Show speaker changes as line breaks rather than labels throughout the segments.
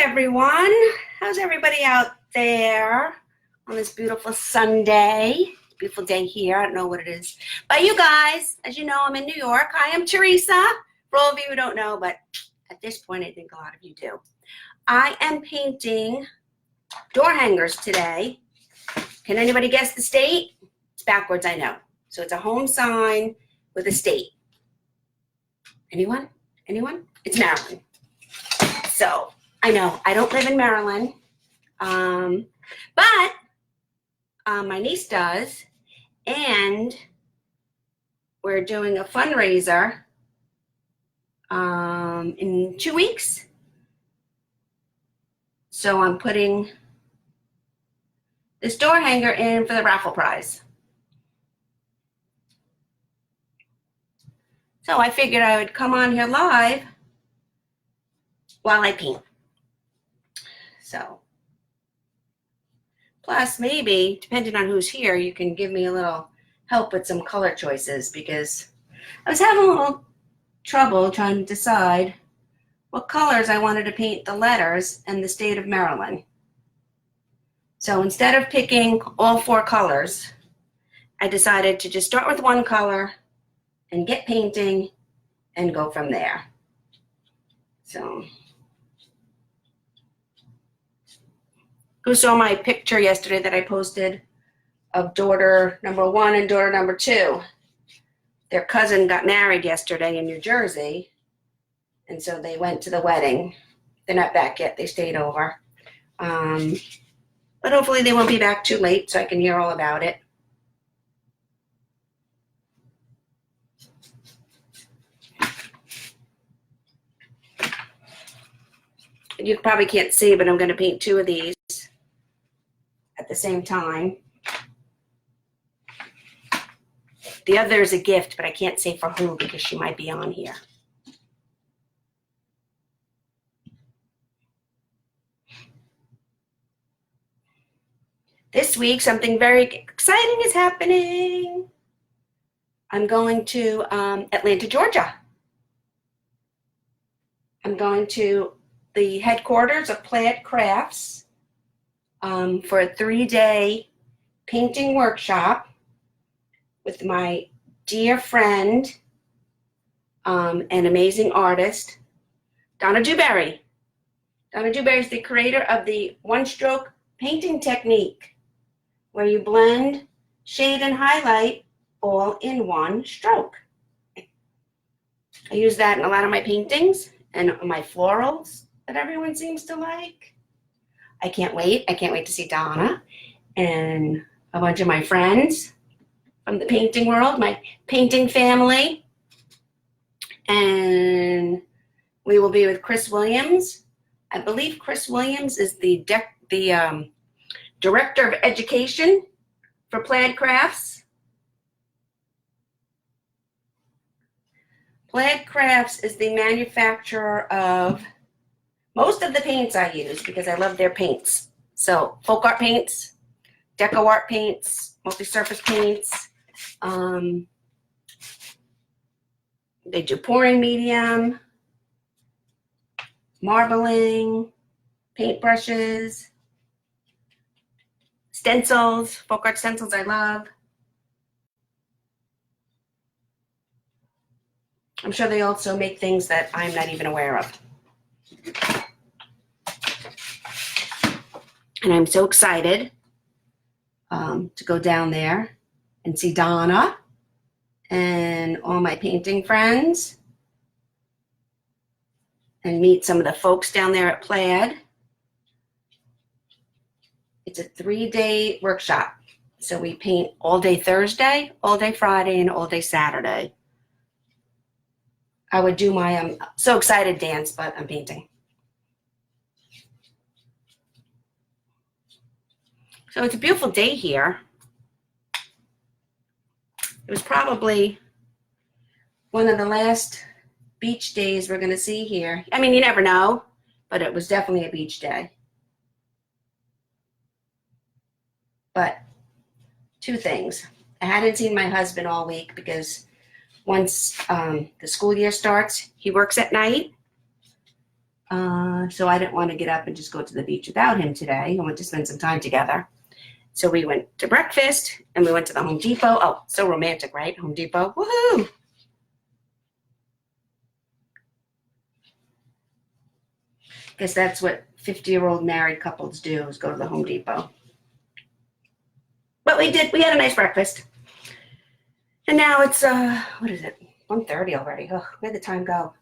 everyone. How's everybody out there on this beautiful Sunday? Beautiful day here. I don't know what it is. But you guys, as you know, I'm in New York. Hi, I'm Teresa. For all of you who don't know, but at this point, I think a lot of you do. I am painting door hangers today. Can anybody guess the state? It's backwards, I know. So it's a home sign with a state. Anyone? Anyone? It's Maryland. So I know I don't live in Maryland, but my niece does, and we're doing a fundraiser in 2 weeks. So I'm putting this door hanger in for the raffle prize. So I figured I would come on here live while I paint. So, plus maybe, depending on who's here, you can give me a little help with some color choices, because I was having a little trouble trying to decide what colors I wanted to paint the letters in the state of Maryland. So instead of picking all 4 colors, I decided to just start with one color and get painting and go from there. So, who saw my picture yesterday that I posted of daughter number 1 and daughter number 2? Their cousin got married yesterday in New Jersey, and so they went to the wedding. They're not back yet. They stayed over. But hopefully they won't be back too late so I can hear all about it. You probably can't see, but I'm going to paint 2 of these at the same time. The other is a gift, but I can't say for who because she might be on here. This week, something very exciting is happening. I'm going to Atlanta, Georgia. I'm going to the headquarters of Plaid Crafts for a 3-day painting workshop with my dear friend and amazing artist, Donna Dewberry. Donna Dewberry is the creator of the one-stroke painting technique, where you blend, shade, and highlight all in one stroke. I use that in a lot of my paintings and my florals that everyone seems to like. I can't wait. I can't wait to see Donna and a bunch of my friends from the painting world, my painting family. And we will be with Chris Williams. I believe Chris Williams is the Director of Education for Plaid Crafts. Plaid Crafts is the manufacturer of most of the paints I use because I love their paints. So folk art paints, deco art paints, multi-surface paints. They do pouring medium, marbling, paintbrushes, stencils, folk art stencils I love. I'm sure they also make things that I'm not even aware of. And I'm so excited to go down there and see Donna and all my painting friends and meet some of the folks down there at Plaid. It's a 3-day workshop. So we paint all day Thursday, all day Friday, and all day Saturday. I would do my I'm so excited dance, but I'm painting. So it's a beautiful day here. It was probably one of the last beach days we're going to see here. I mean, you never know, but it was definitely a beach day. But 2 things. I hadn't seen my husband all week because once the school year starts, he works at night. So I didn't want to get up and just go to the beach without him today. I wanted to spend some time together. So we went to breakfast and we went to the Home Depot. Oh, so romantic, right? Home Depot. Woohoo! Guess that's what 50-year-old married couples do, is go to the Home Depot. But we did. We had a nice breakfast. And now it's, what is it? 1:30 already. Oh, where'd the time go?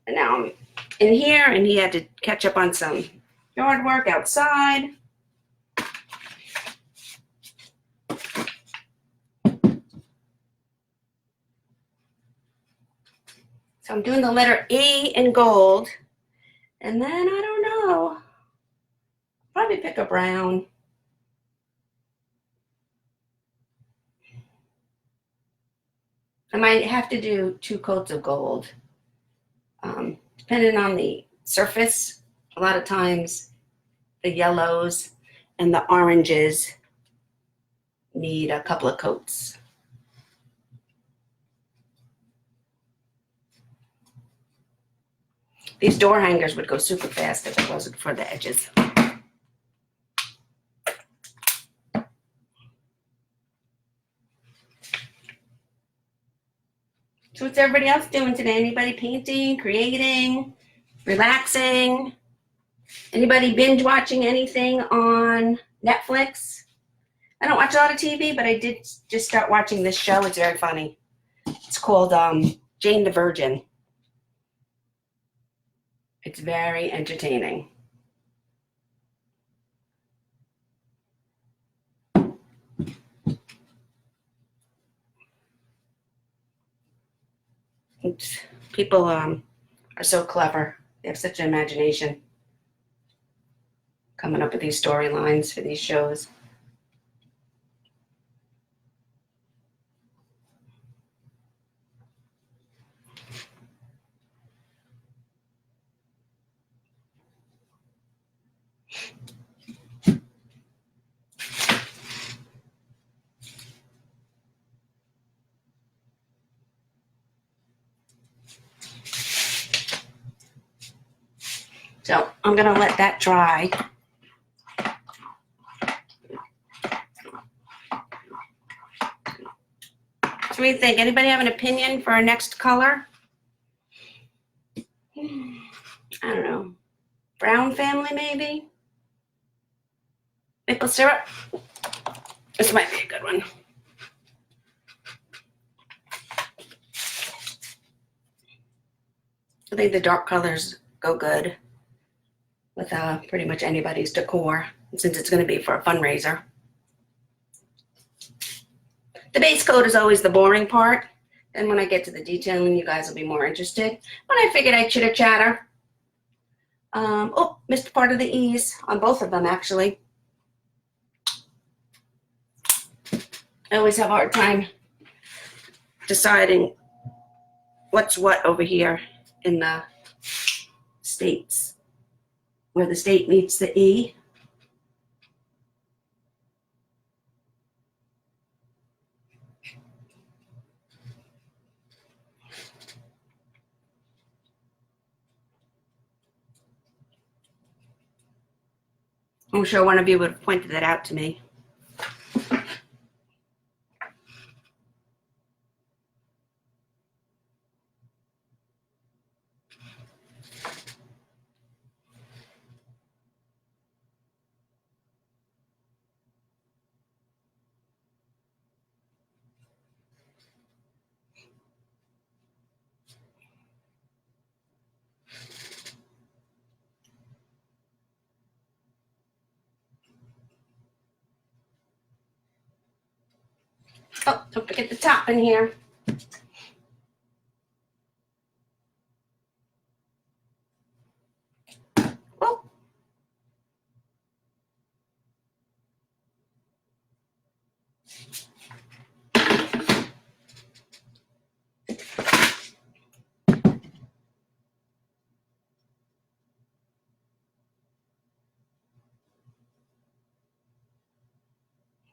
And now I'm in here, and he had to catch up on some yard work outside. So I'm doing the letter E in gold. And then, I don't know, probably pick a brown. I might have to do 2 coats of gold. Depending on the surface, a lot of times the yellows and the oranges need a couple of coats. These door hangers would go super fast if it wasn't for the edges. So what's everybody else doing today? Anybody painting, creating, relaxing? Anybody binge watching anything on Netflix? I don't watch a lot of TV, but I did just start watching this show. It's very funny. It's called Jane the Virgin. It's very entertaining. People are so clever. They have such an imagination coming up with these storylines for these shows. So I'm going to let that dry. So what do you think? Anybody have an opinion for our next color? I don't know. Brown family, maybe? Maple syrup? This might be a good one. I think the dark colors go good with pretty much anybody's decor, since it's going to be for a fundraiser. The base coat is always the boring part. And when I get to the detailing, you guys will be more interested. But I figured I'd chitter chatter. Oh, missed part of the E's on both of them, actually. I always have a hard time deciding what's what over here in the states, where the state meets the E. I'm sure one of you would have pointed that out to me. Oh, don't forget the top in here. Oh.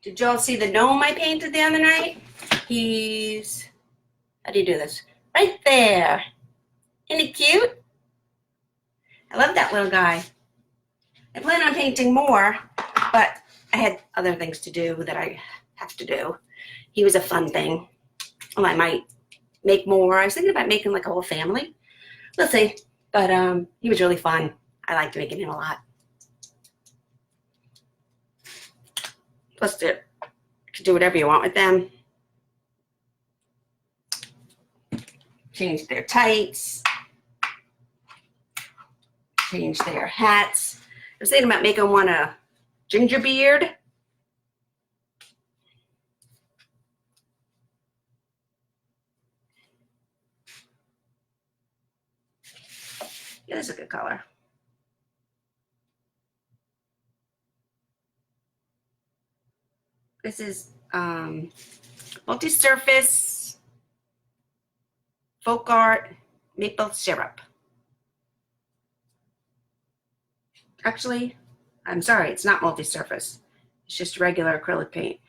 Did y'all see the gnome I painted the other night? He's, how do you do this? Right there. Isn't it cute? I love that little guy. I plan on painting more, but I had other things to do that I have to do. He was a fun thing. Well, I might make more. I was thinking about making like a whole family. We'll see. But he was really fun. I liked making him a lot. Plus, you can do whatever you want with them. Change their tights. Change their hats. I was thinking about making one a ginger beard. Yeah, that's a good color. This is multi-surface folk art maple syrup. Actually, I'm sorry, it's not multi-surface. It's just regular acrylic paint.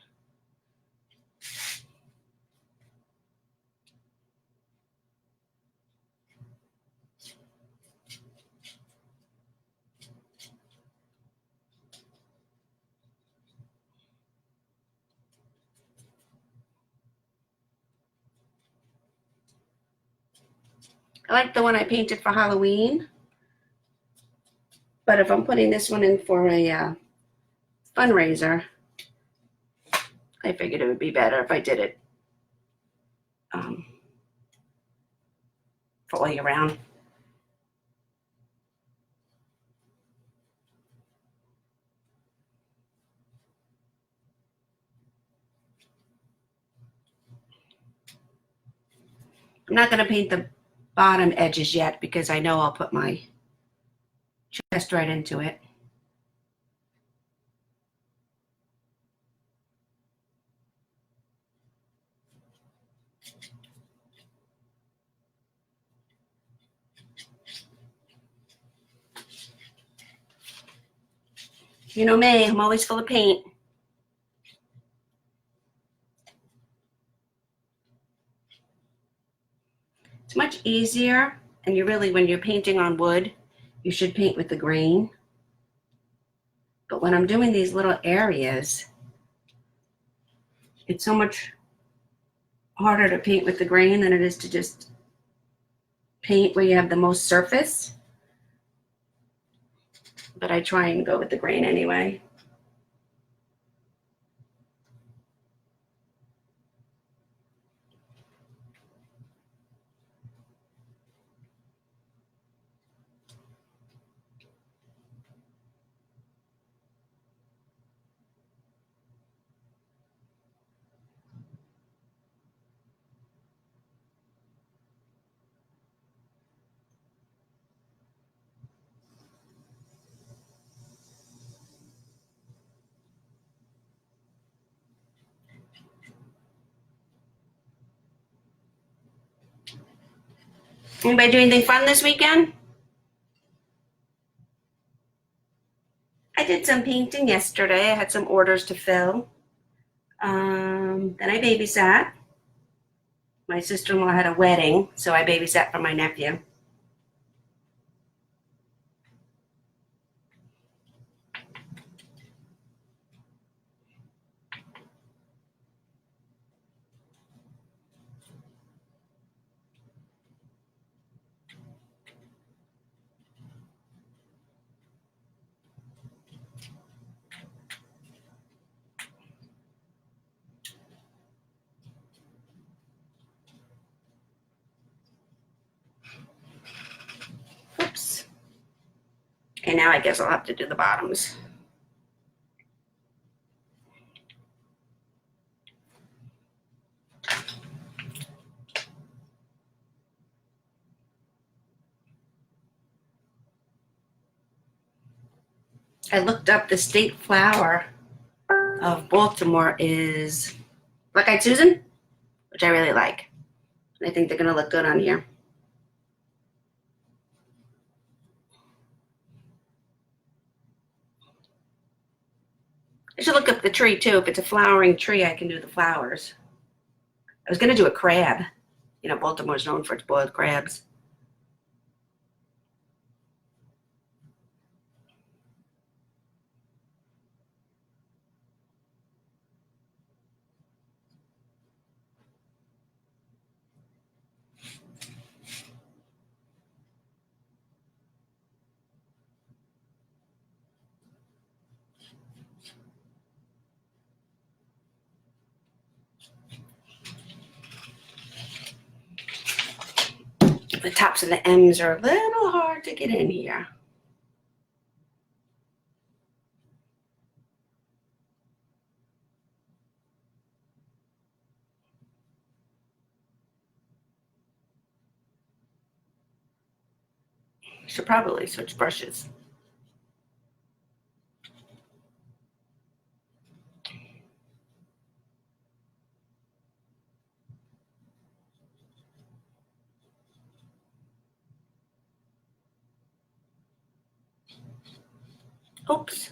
I like the one I painted for Halloween, but if I'm putting this one in for a fundraiser, I figured it would be better if I did it for all year round. I'm not going to paint the bottom edges yet because I know I'll put my chest right into it. You know me, I'm always full of paint. It's much easier, and when you're painting on wood, you should paint with the grain. But when I'm doing these little areas, it's so much harder to paint with the grain than it is to just paint where you have the most surface. But I try and go with the grain anyway. Anybody do anything fun this weekend? I did some painting yesterday. I had some orders to fill. Then I babysat. My sister-in-law had a wedding, so I babysat for my nephew. Oops. And now I guess I'll have to do the bottoms. I looked up the state flower of Baltimore is Black-Eyed Susan, which I really like. I think they're going to look good on here. I should look up the tree too. If it's a flowering tree, I can do the flowers. I was going to do a crab. You know, Baltimore's known for its boiled crabs. The tops of the M's are a little hard to get in here. Should probably switch brushes. Oops.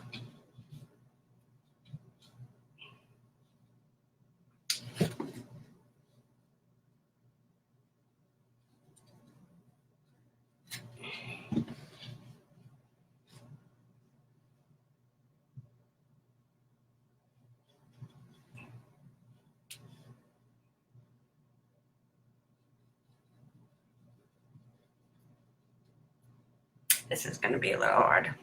This is going to be a little hard.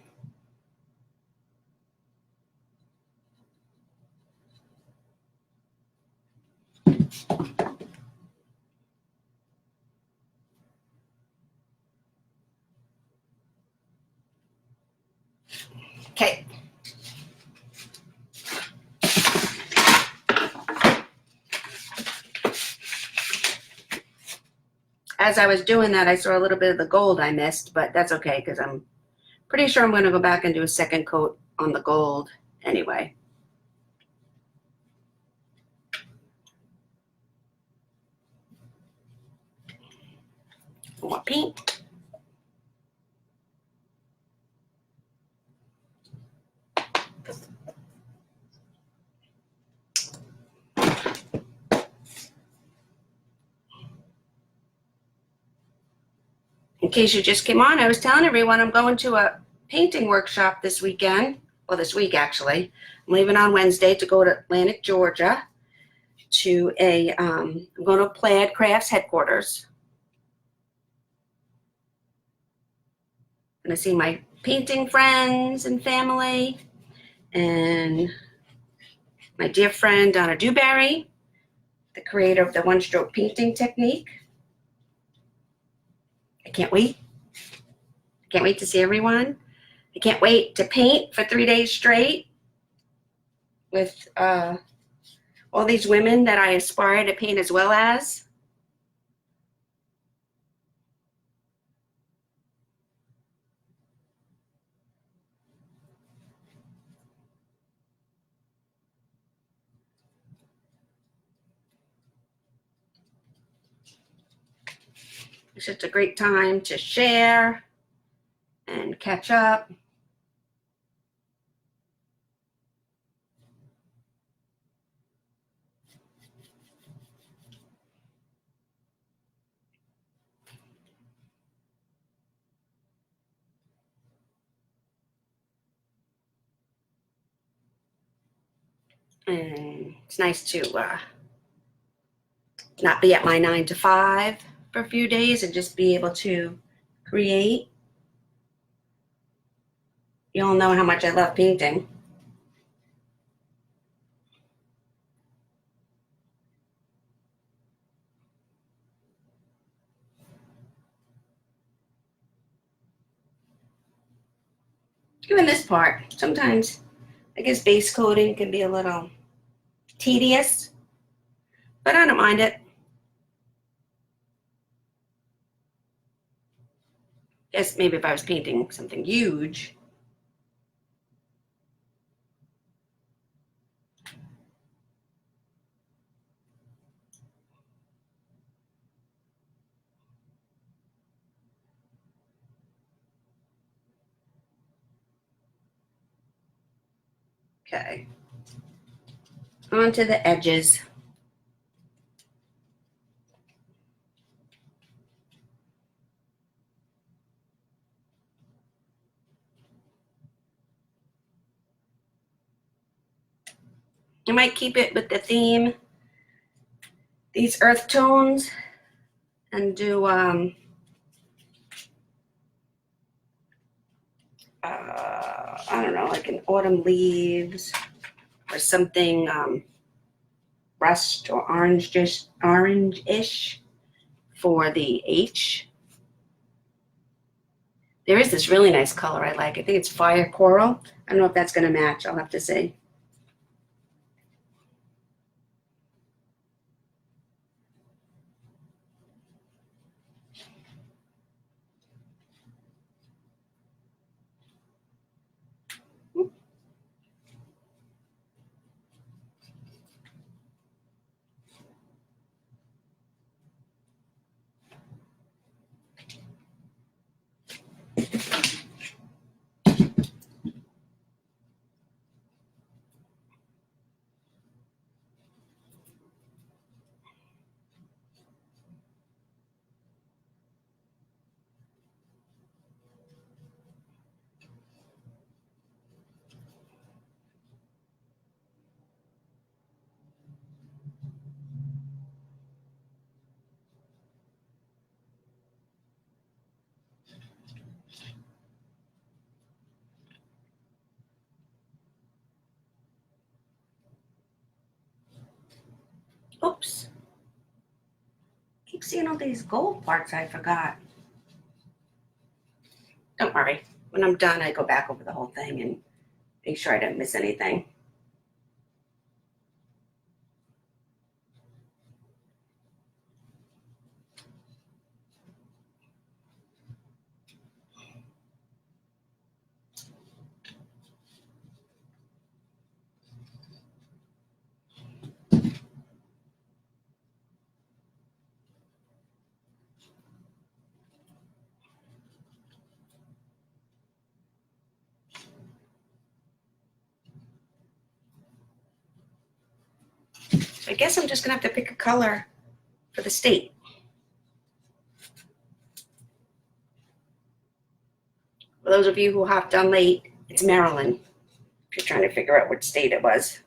Okay. As I was doing that, I saw a little bit of the gold I missed, but that's okay because I'm pretty sure I'm going to go back and do a second coat on the gold anyway. More paint. In case you just came on, I was telling everyone I'm going to a painting workshop this weekend. Well, this week, actually. I'm leaving on Wednesday to go to Atlantic, Georgia, to I'm going to Plaid Crafts headquarters. I'm going to see my painting friends and family and my dear friend Donna Dewberry, the creator of the one-stroke painting technique. I can't wait. I can't wait to see everyone. I can't wait to paint for 3 days straight with all these women that I aspire to paint as well as. It's just a great time to share and catch up. And it's nice to not be at my 9 to 5 for a few days and just be able to create. You all know how much I love painting. Even this part, sometimes I guess base coating can be a little tedious, but I don't mind it. Guess maybe if I was painting something huge. Okay. Onto the edges. I might keep it with the theme, these earth tones, and do I don't know, like an autumn leaves or something rust or orange-ish for the H. There is this really nice color I like. I think it's fire coral. I don't know if that's going to match. I'll have to see. Oops. Keep seeing all these gold parts I forgot. Don't worry. When I'm done, I go back over the whole thing and make sure I didn't miss anything. So I guess I'm just going to have to pick a color for the state. For those of you who hopped on late, it's Maryland. If you're trying to figure out what state it was.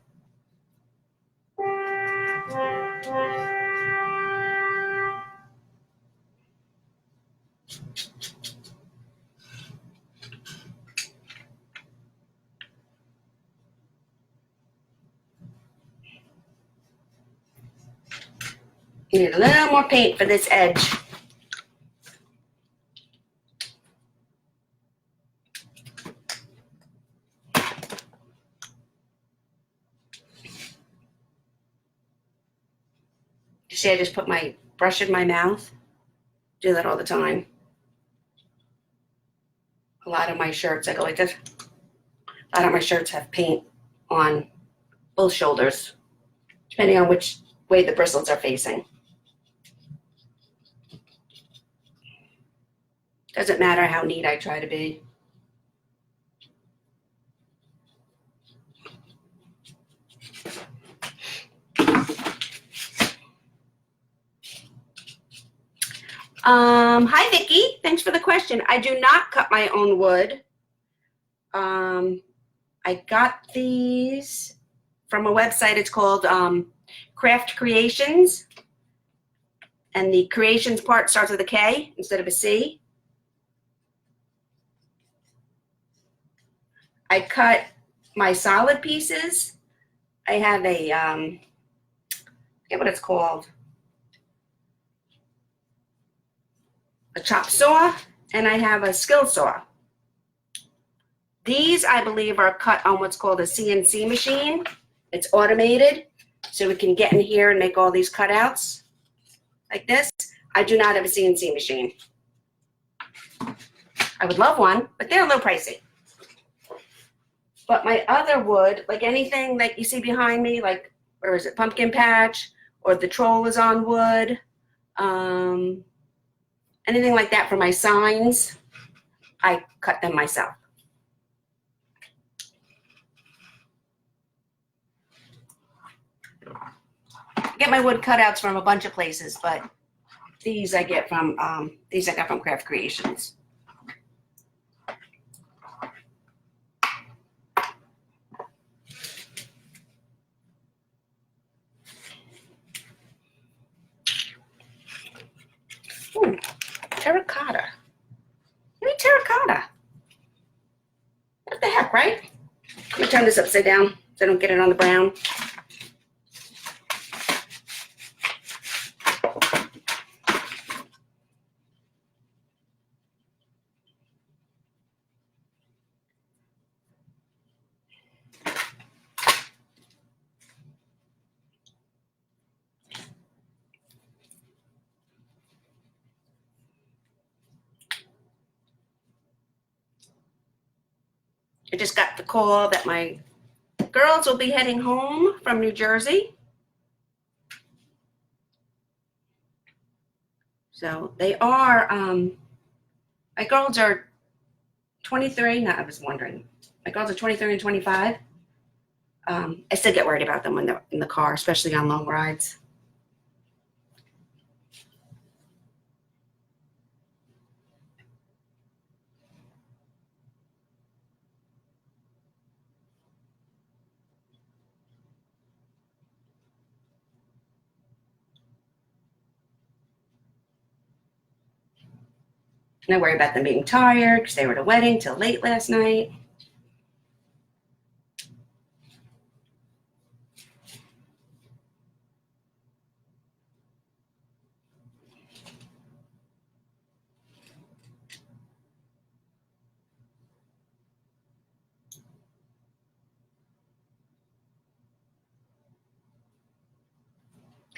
Need a little more paint for this edge. You see, I just put my brush in my mouth. Do that all the time. A lot of my shirts, I go like this. A lot of my shirts have paint on both shoulders, depending on which way the bristles are facing. Doesn't matter how neat I try to be. Hi, Vicki. Thanks for the question. I do not cut my own wood. I got these from a website. It's called Craft Creations. And the creations part starts with a K instead of a C. I cut my solid pieces. I have a, I forget what it's called, a chop saw, and I have a skill saw. These, I believe, are cut on what's called a CNC machine. It's automated, so we can get in here and make all these cutouts like this. I do not have a CNC machine. I would love one, but they're a little pricey. But my other wood, like anything like you see behind me, like, or is it pumpkin patch, or the troll is on wood, anything like that for my signs, I cut them myself. I get my wood cutouts from a bunch of places, but these I get from Craft Creations. Ooh, terracotta. Give me terracotta. What the heck, right? Let me turn this upside down so I don't get it on the brown. I just got the call that my girls will be heading home from New Jersey. So they are, my girls are 23. No, I was wondering. My girls are 23 and 25. I still get worried about them when they're in the car, especially on long rides. And I worry about them being tired because they were at a wedding till late last night.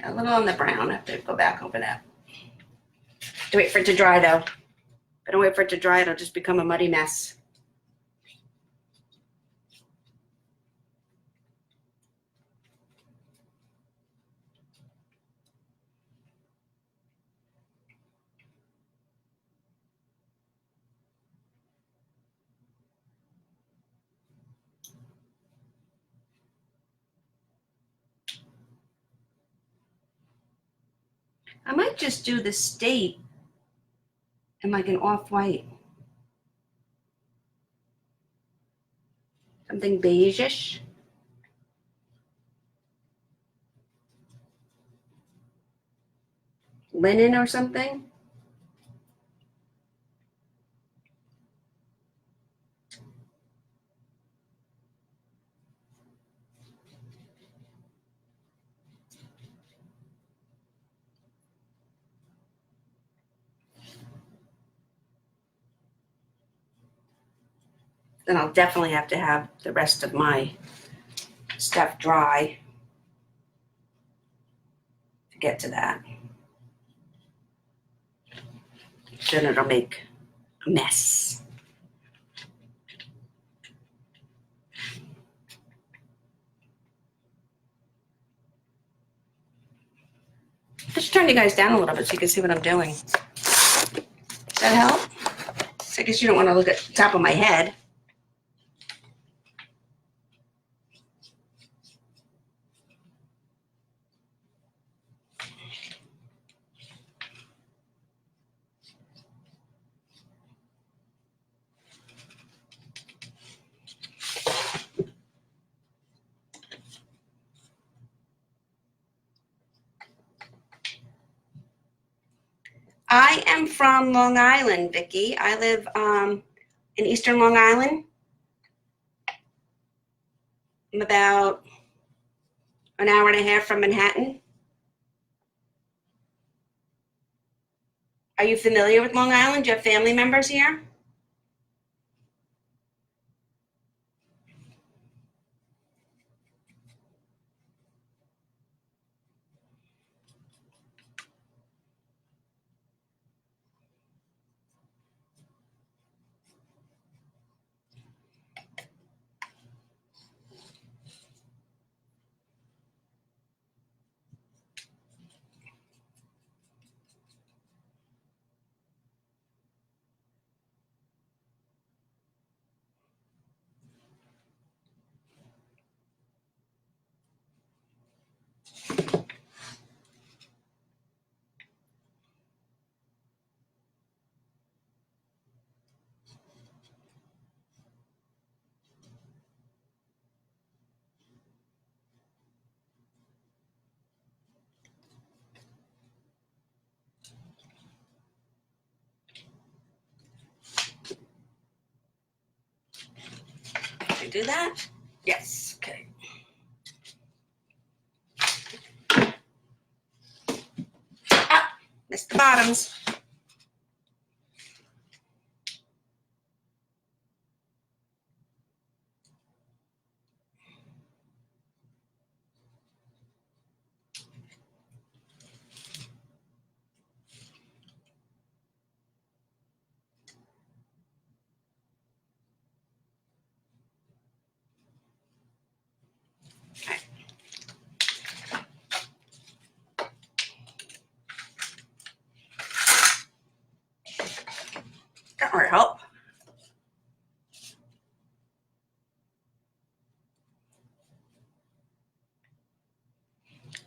Got a little on the brown. I have to go back over that. To wait for it to dry though. If I don't wait for it to dry, it'll just become a muddy mess. I might just do the state in like an off-white. Something beige-ish. Linen or something. Then I'll definitely have to have the rest of my stuff dry to get to that. Then it'll make a mess. Let's turn you guys down a little bit so you can see what I'm doing. Does that help? So I guess you don't want to look at the top of my head. I am from Long Island, Vicki. I live in Eastern Long Island. I'm about an hour and a half from Manhattan. Are you familiar with Long Island? Do you have family members here? Can I do that? Yes. Okay. Ah, missed the bottoms.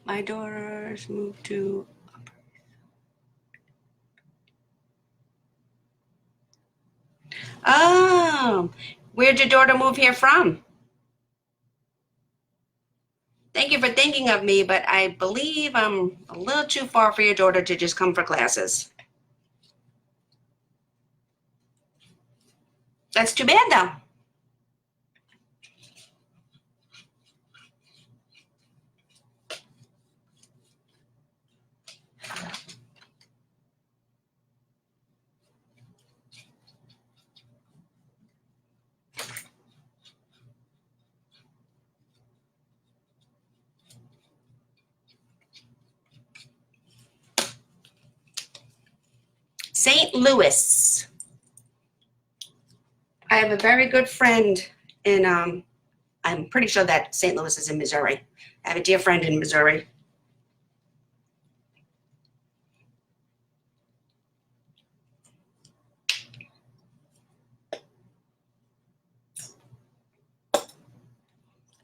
My daughters moved to... Oh, where'd your daughter move here from? Thank you for thinking of me, but I believe I'm a little too far for your daughter to just come for classes. That's too bad, though. St. Louis. I have a very good friend in, I'm pretty sure that St. Louis is in Missouri. I have a dear friend in Missouri.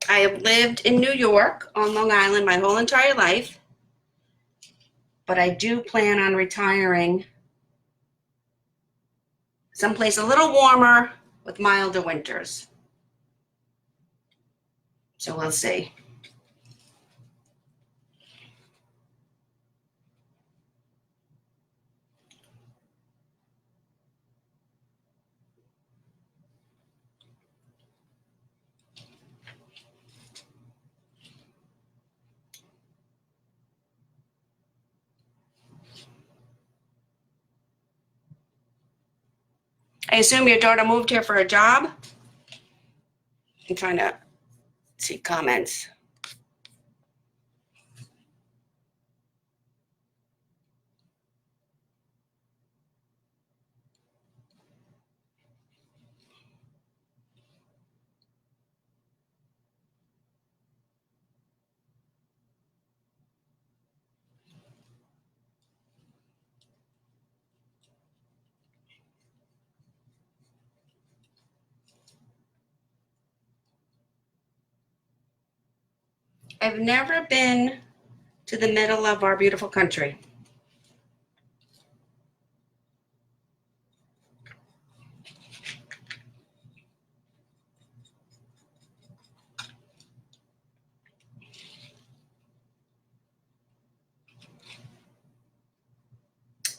I have lived in New York on Long Island my whole entire life, but I do plan on retiring someplace a little warmer with milder winters. So we'll see. I assume your daughter moved here for a job? I'm trying to see comments. I've never been to the middle of our beautiful country.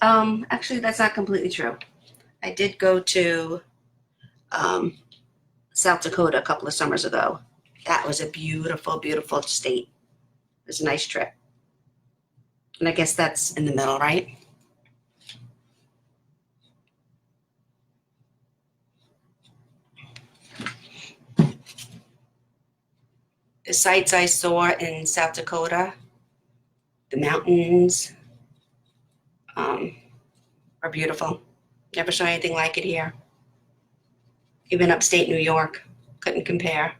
Actually, that's not completely true. I did go to South Dakota a couple of summers ago. That was a beautiful, beautiful state. It was a nice trip. And I guess that's in the middle, right? The sights I saw in South Dakota, the mountains, are beautiful. Never saw anything like it here. Even upstate New York, couldn't compare.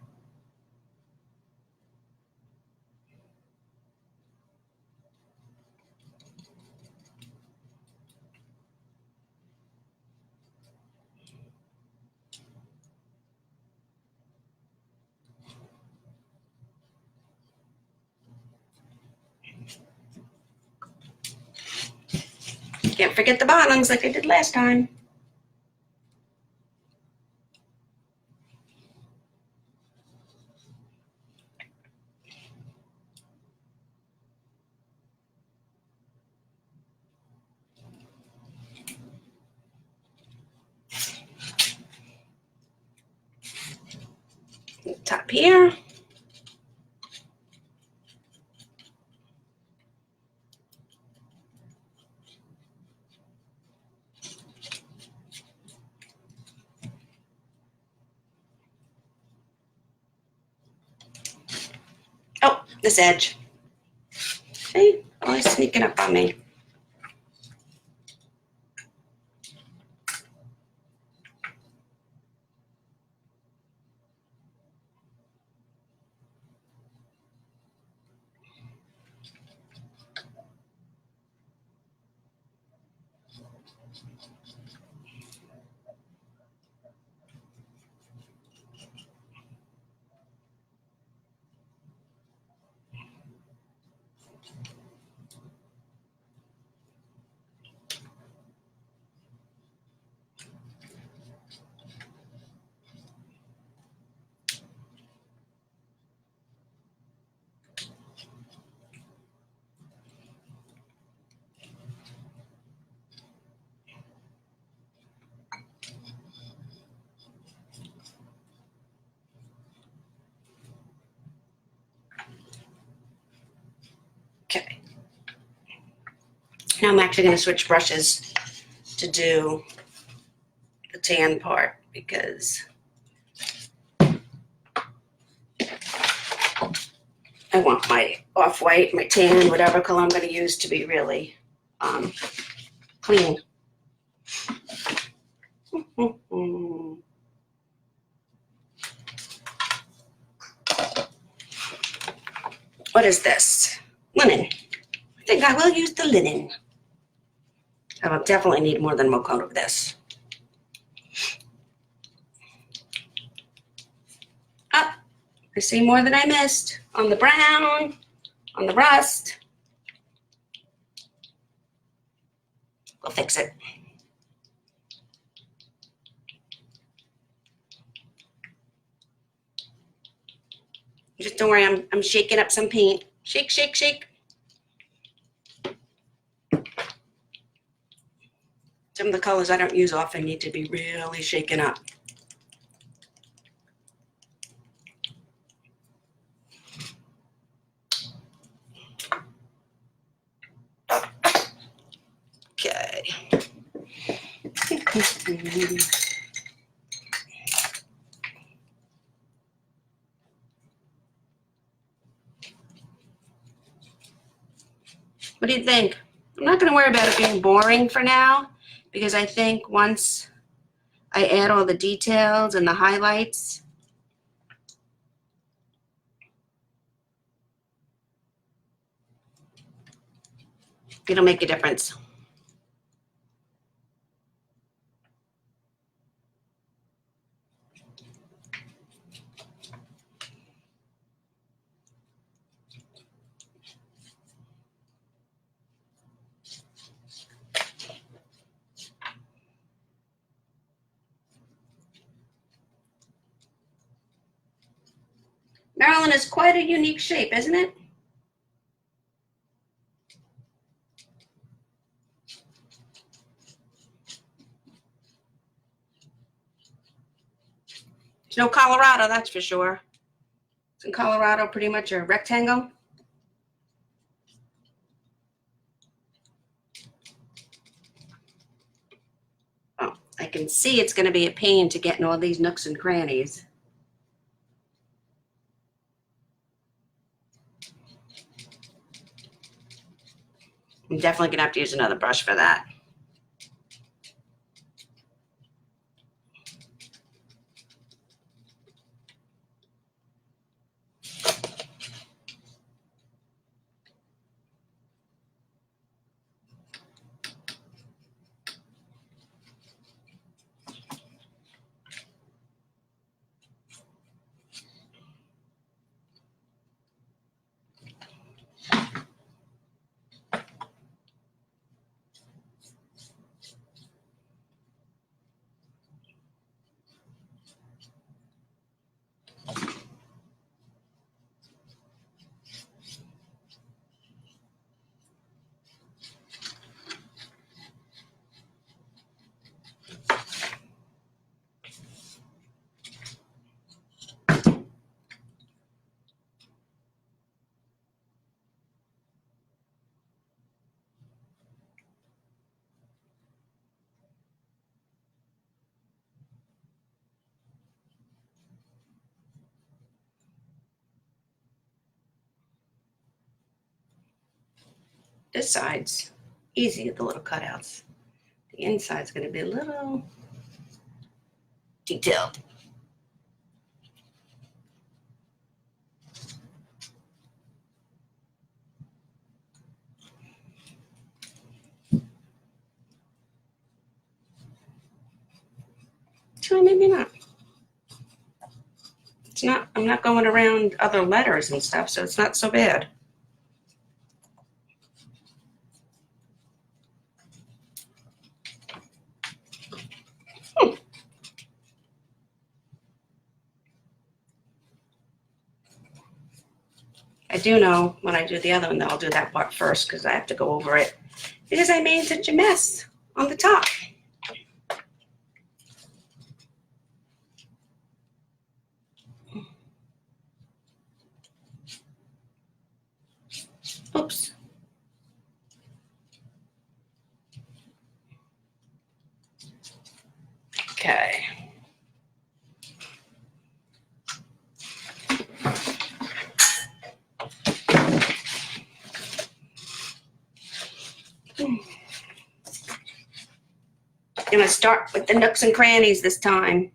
Can't forget the bottoms like I did last time. Top here. Oh, this edge. See, always sneaking up on me. Now I'm actually going to switch brushes to do the tan part because I want my off-white, my tan, whatever color I'm going to use to be really clean. What is this? Linen. I think I will use the linen. I will definitely need more than one coat of this. Ah, I see more than I missed on the brown, on the rust. We'll fix it. Just don't worry, I'm shaking up some paint. Shake, shake, shake. Some of the colors I don't use often need to be really shaken up. Okay. What do you think? I'm not going to worry about it being boring for now because I think once I add all the details and the highlights, it'll make a difference. Maryland is quite a unique shape, isn't it? It's no Colorado, that's for sure. Isn't Colorado pretty much a rectangle? Oh, I can see it's going to be a pain to get in all these nooks and crannies. I'm definitely going to have to use another brush for that. This side's easy with the little cutouts. The inside's going to be a little detailed. Actually, maybe not. It's not, I'm not going around other letters and stuff, so it's not so bad. I do know when I do the other one that I'll do that part first because I have to go over it because I made such a mess on the top. Oops. Okay. I'm gonna start with the nooks and crannies this time.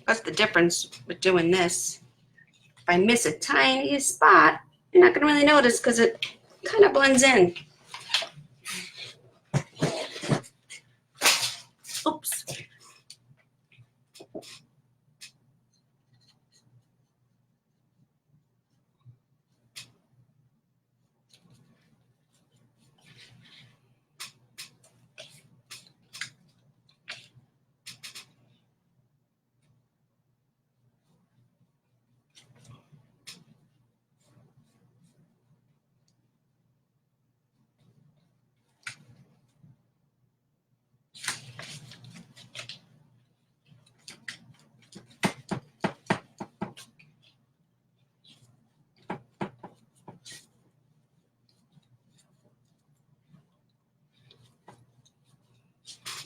That's the difference with doing this. If I miss a tiny spot, you're not gonna really notice because it kind of blends in. Oops.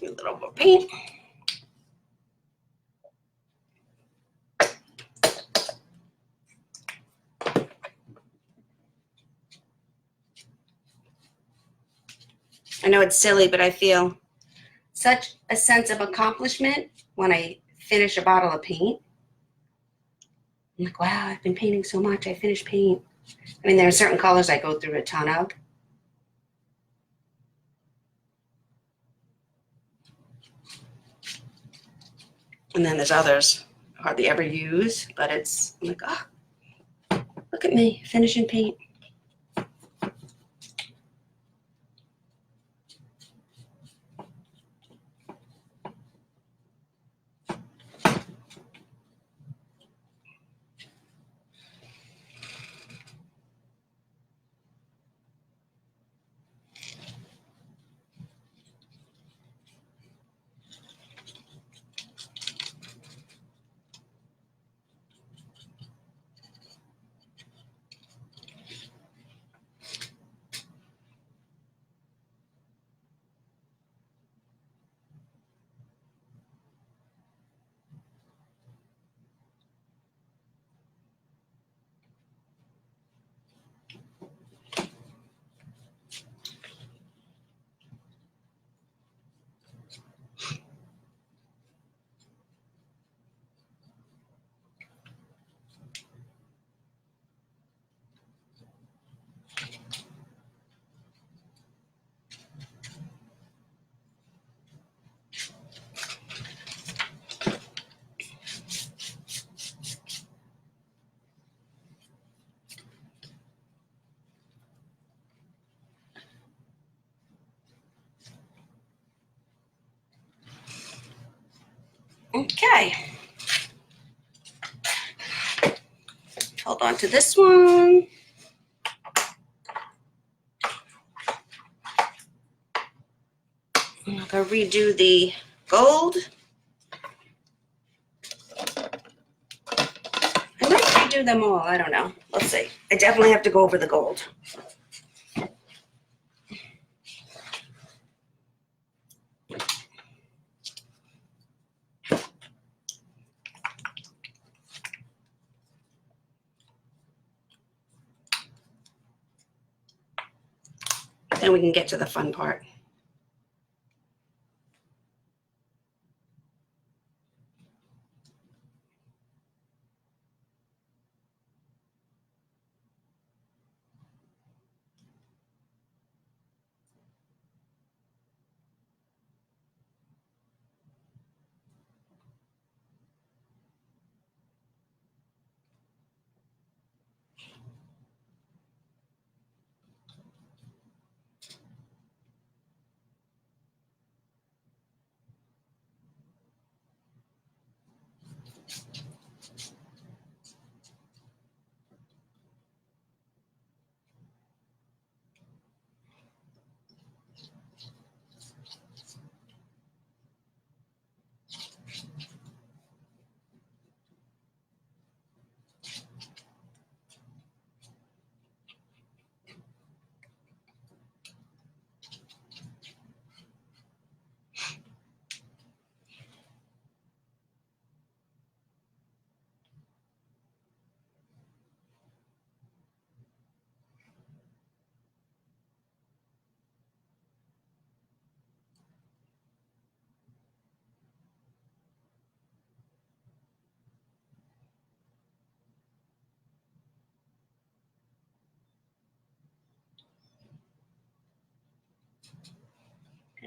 A little more paint. I know it's silly, but I feel such a sense of accomplishment when I finish a bottle of paint. I'm like, wow, I've been painting so much. I finished paint. I mean, there are certain colors I go through a ton of. And then there's others I hardly ever use, but it's, I'm like, oh, look at me finishing paint. Okay. Hold on to this one. I'm gonna redo the gold. I might redo them all. I don't know. Let's see. I definitely have to go over the gold. Then we can get to the fun part.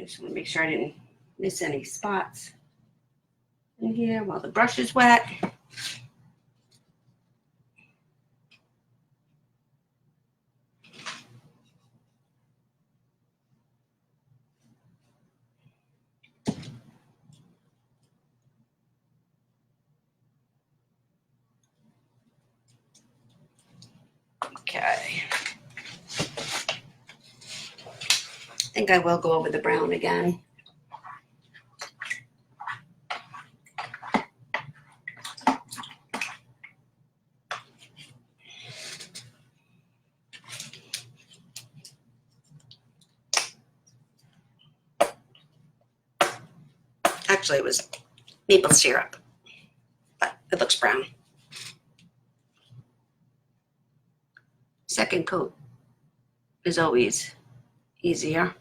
I just want to make sure I didn't miss any spots in here while the brush is wet. Okay. I think I will go over the brown again. Actually, it was maple syrup, but it looks brown. Second coat is always easier.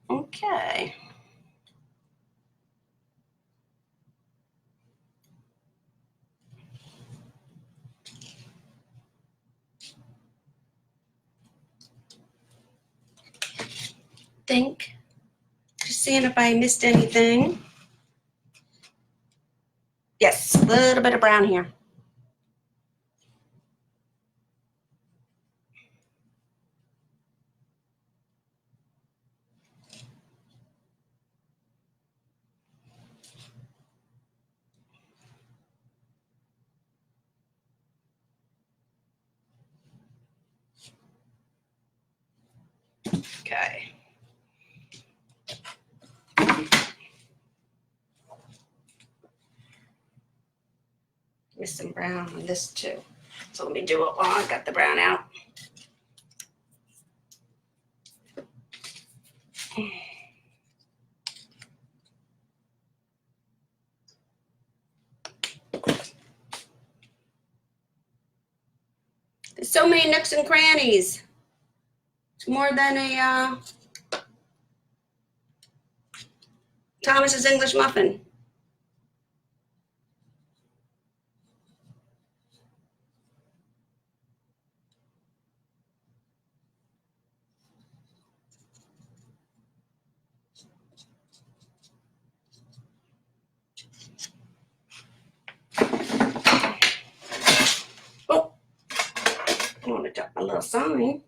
Okay. Just seeing if I missed anything. Yes, a little bit of brown here. Okay. Missed some brown on this too. So let me do it while I got the brown out. There's so many nooks and crannies. It's more than a Thomas's English muffin. Oh, I want to drop my little sign.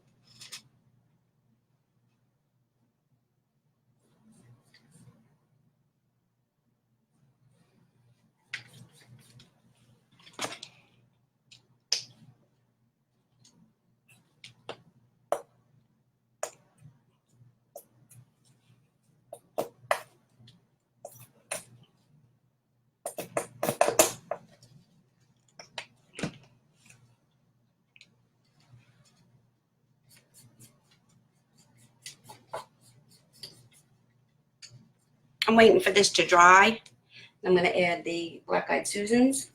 I'm waiting for this to dry. I'm going to add the black-eyed Susans.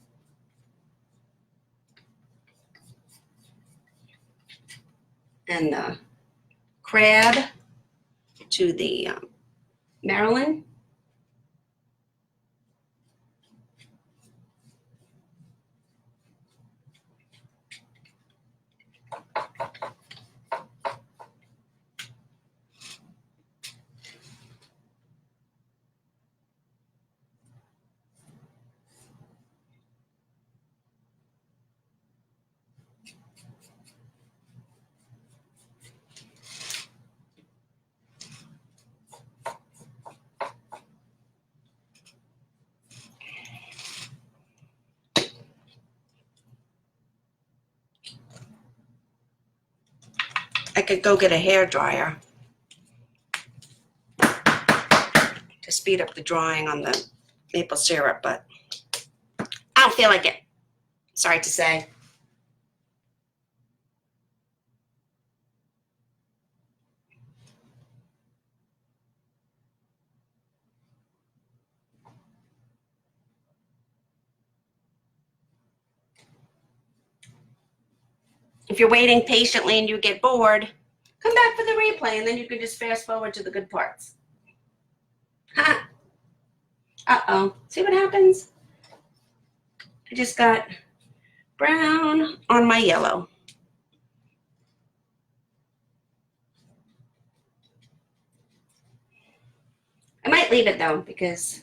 And the crab to the Maryland. I could go get a hair dryer to speed up the drying on the maple syrup, but I don't feel like it. Sorry to say. If you're waiting patiently and you get bored, come back for the replay and then you can just fast forward to the good parts. Uh-oh. See what happens? I just got brown on my yellow. I might leave it though because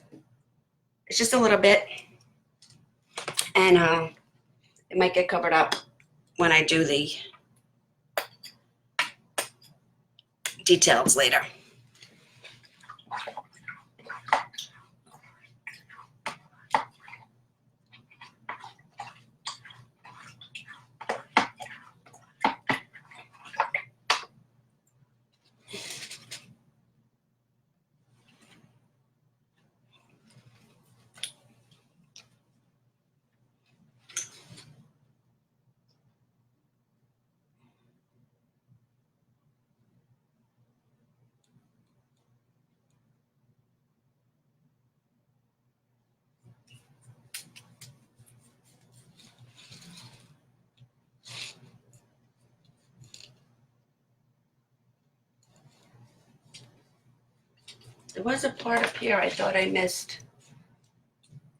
it's just a little bit, and it might get covered up when I do the details later. There was a part up here I thought I missed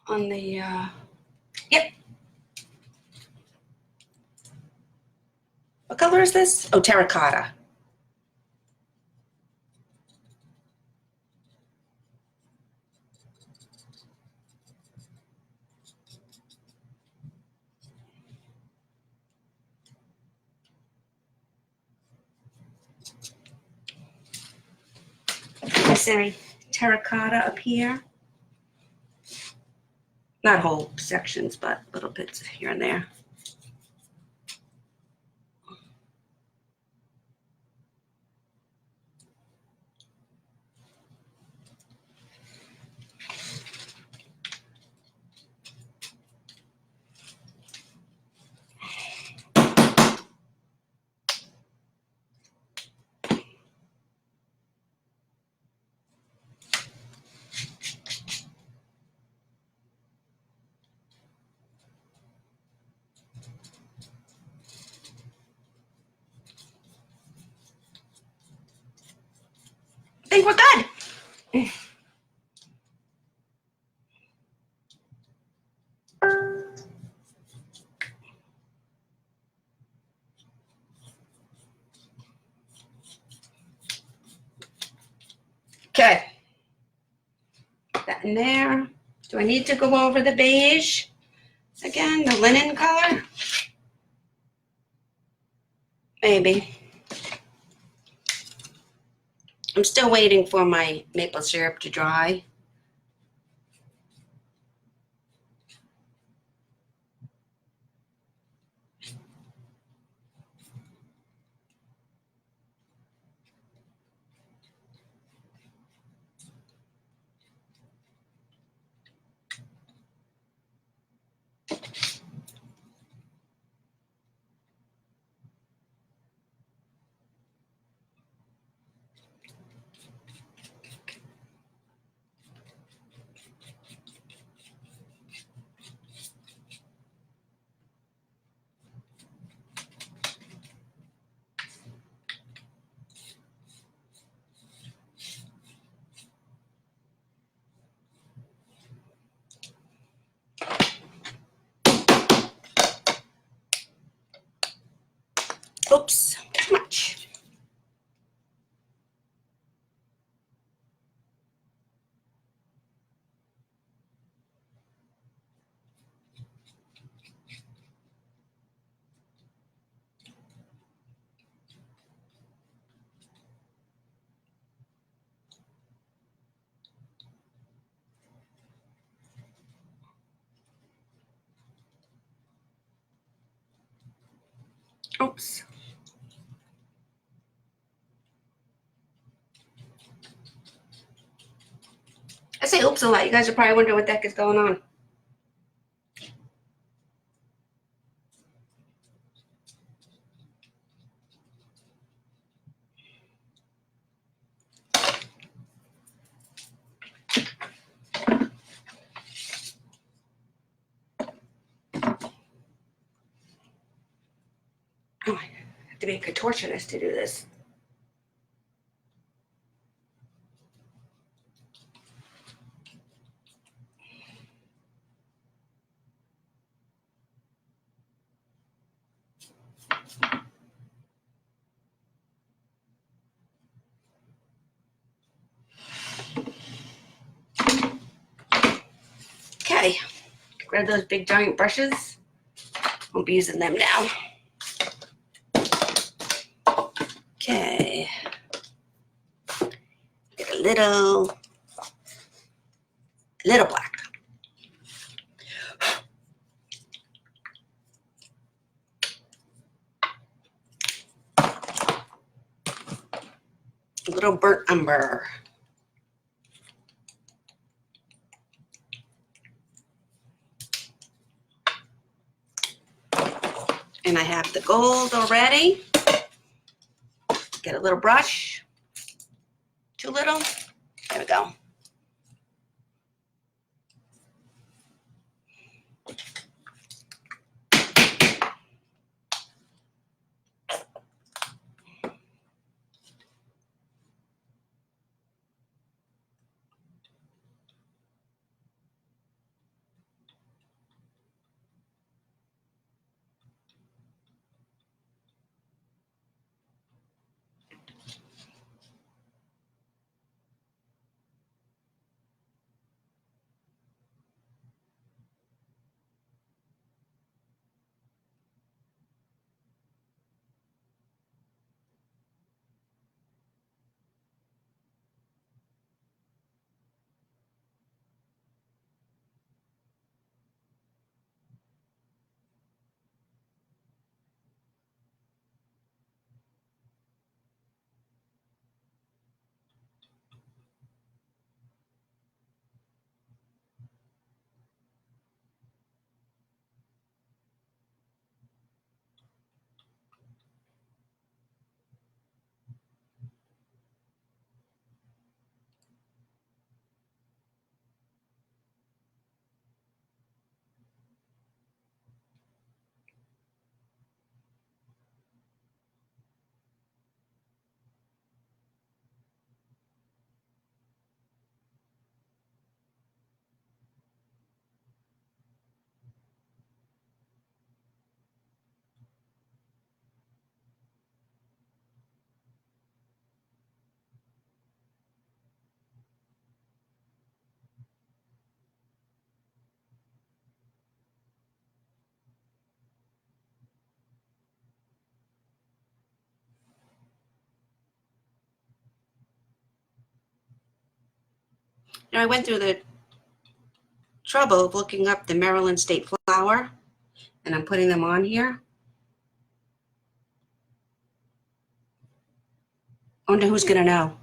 on the, yep. What color is this? Oh, terracotta. Necessary terracotta up here. Not whole sections, but little bits here and there. I think we're good. Okay. That in there. Do I need to go over the beige again, the linen color? Maybe. I'm still waiting for my maple syrup to dry. Oops, too much. Oops. I say oops a lot. You guys are probably wondering what the heck is going on. Oh, I have to be a contortionist to do this. Okay, get rid of those big giant brushes. Won't be using them now. Okay. Get a little black. A little burnt umber. And I have the gold already. Get a little brush. Too little. There we go. I went through the trouble of looking up the Maryland state flower, and I'm putting them on here. I wonder who's gonna know.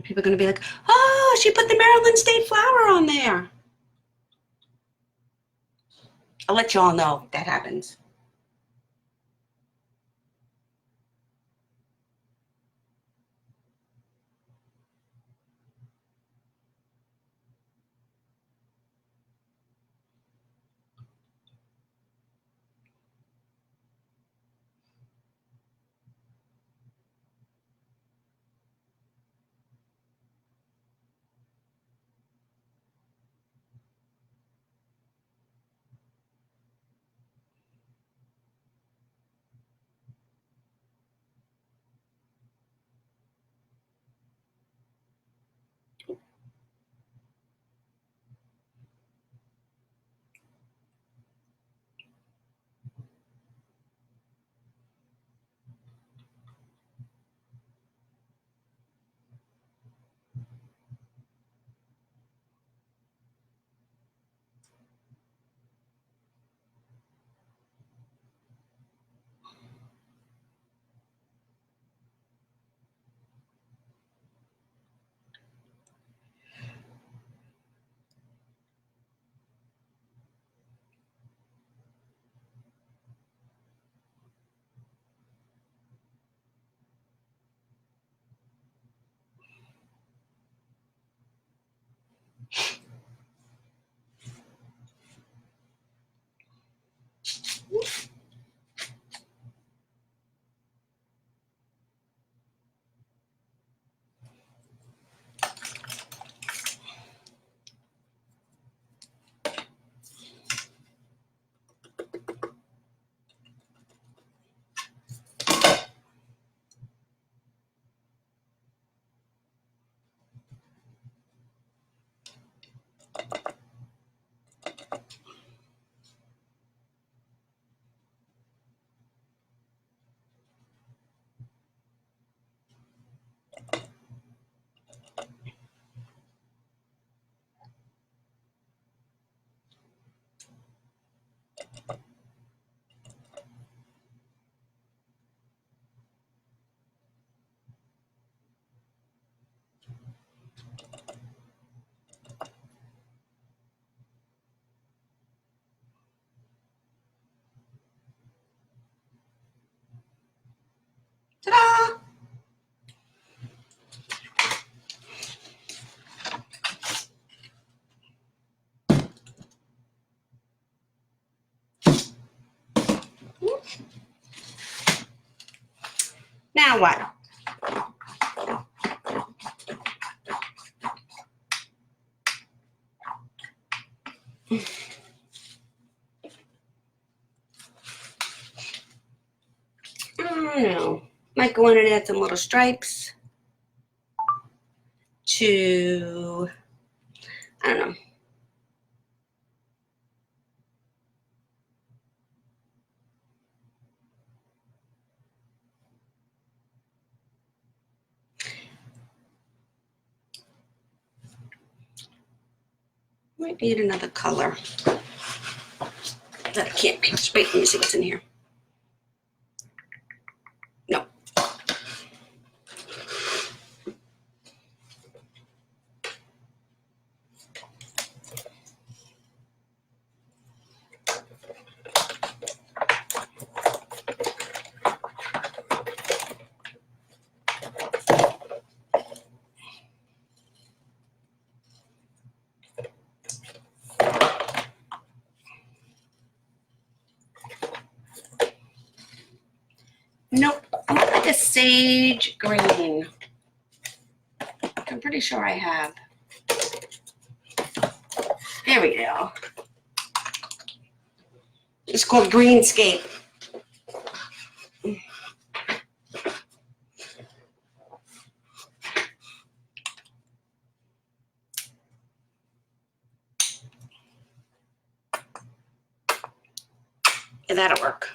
People are gonna be like, oh, she put the Maryland state flower on there. I'll let you all know if that happens. Now what? I don't know. Might go in and add some little stripes to, I don't know. Might need another color that I can't mix. Wait, let me see what's in here. No. Nope. I want like a sage green. I'm pretty sure I have. There we go. It's called Greenscape. Yeah, that'll work.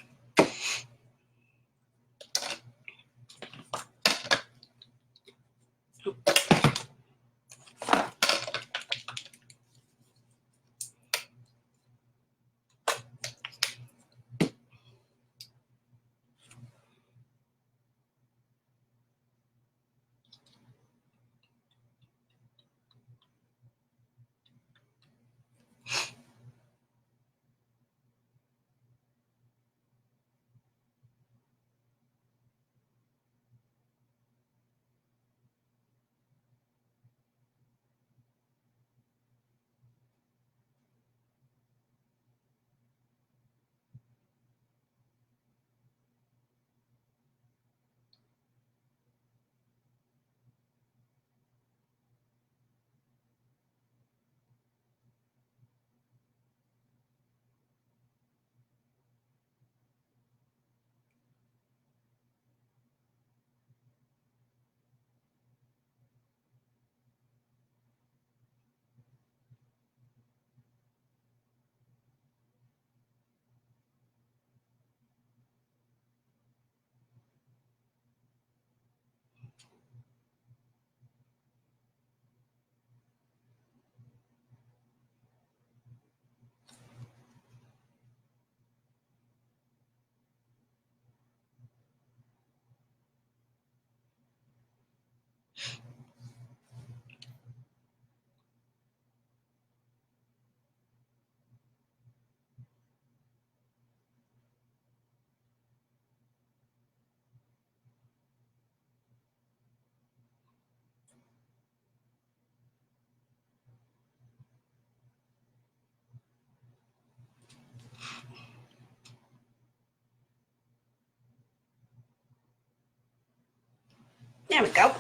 There we go.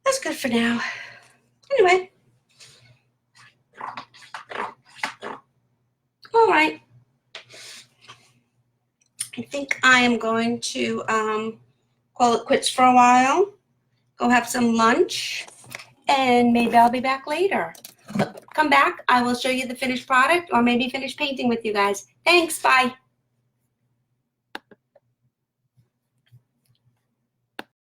That's good for now. Anyway. All right. I think I am going to call it quits for a while. Go have some lunch. And maybe I'll be back later. Come back. I will show you the finished product or maybe finish painting with you guys. Thanks. Bye.